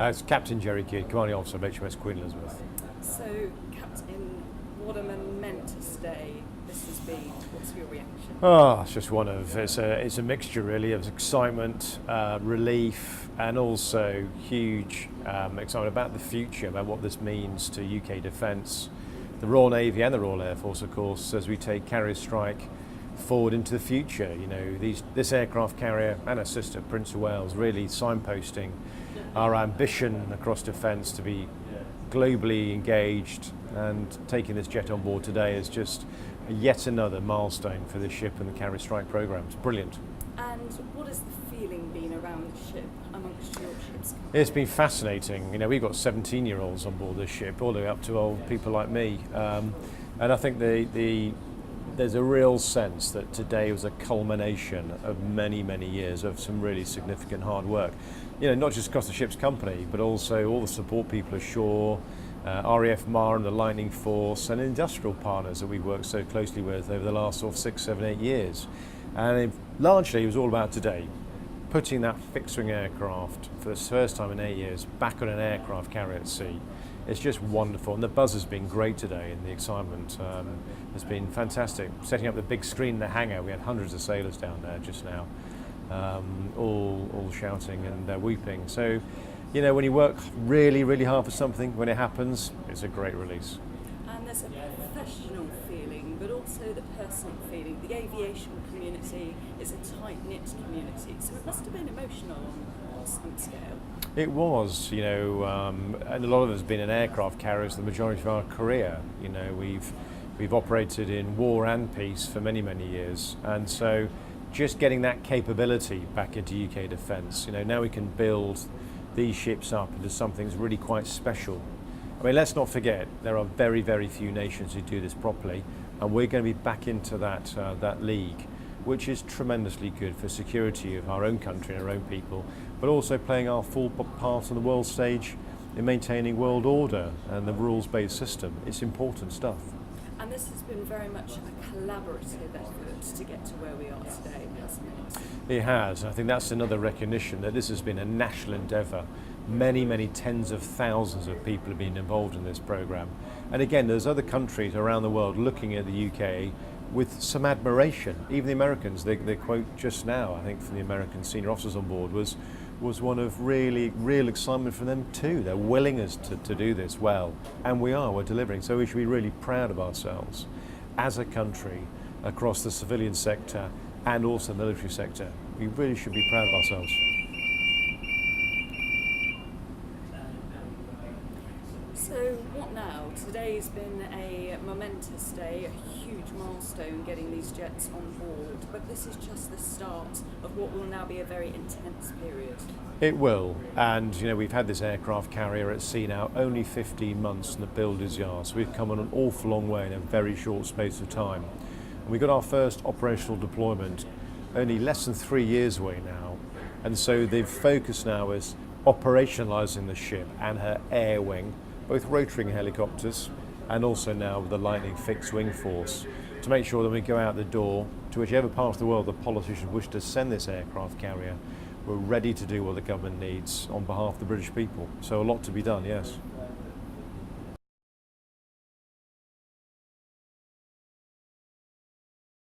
It's Captain Jerry Kyd, Commanding Officer of HMS Queen Elizabeth. So, Captain, what a momentous day this has been. What's your reaction? It's just it's a mixture really of excitement, relief, and also huge excitement about the future, about what this means to UK defence, the Royal Navy and the Royal Air Force, of course, as we take carrier strike forward into the future. You know, this aircraft carrier and our sister Prince of Wales really signposting our ambition across defence to be globally engaged, and taking this jet on board today is just yet another milestone for this ship and the carrier strike programme. It's brilliant. And what has the feeling been around the ship amongst your ship's company? It's been fascinating. You know, we've got 17-year-olds on board this ship, all the way up to old people like me. And I think there's a real sense that today was a culmination of many, many years of some really significant hard work. You know, not just across the ship's company, but also all the support people ashore, RAF MAR and the Lightning Force, and industrial partners that we've worked so closely with over the last sort of 6, 7, 8 years. And largely it was all about today, putting that fixed-wing aircraft for the first time in 8 years back on an aircraft carrier at sea. It's just wonderful, and the buzz has been great today, and the excitement has been fantastic. Setting up the big screen in the hangar, we had hundreds of sailors down there just now, all shouting and weeping. So, you know, when you work really, really hard for something, when it happens, it's a great release. And there's a professional feeling, but also the personal feeling. The aviation community is a tight-knit community, so it must have been emotional on some scale. It was, you know, and a lot of us have been in aircraft carriers the majority of our career. You know, we've operated in war and peace for many, many years, and so just getting that capability back into UK defence, you know, now we can build these ships up into something that's really quite special. I mean, let's not forget, there are very, very few nations who do this properly, and we're going to be back into that league, which is tremendously good for security of our own country and our own people, but also playing our full part on the world stage in maintaining world order and the rules-based system. It's important stuff. And this has been very much a collaborative effort to get to where we are today, hasn't it? It has. I think that's another recognition that this has been a national endeavour. Many, many tens of thousands of people have been involved in this programme. And again, there's other countries around the world looking at the UK with some admiration. Even the Americans, the quote just now, I think, from the American senior officers on board was one of real excitement from them too. They're willing us to do this well, and we're delivering. So we should be really proud of ourselves as a country across the civilian sector and also the military sector. We really should be proud of ourselves. So what now? Today's been a momentous day, a huge milestone getting these jets on board, but this is just the start of what will now be a very intense period. It will, and you know, we've had this aircraft carrier at sea now only 15 months in the builder's yard, so we've come on an awful long way in a very short space of time. And we got our first operational deployment only less than 3 years away now, and so the focus now is operationalising the ship and her air wing, both rotary helicopters and also now with the Lightning fixed wing force, to make sure that we go out the door to whichever part of the world the politicians wish to send this aircraft carrier, we're ready to do what the government needs on behalf of the British people. So a lot to be done, yes.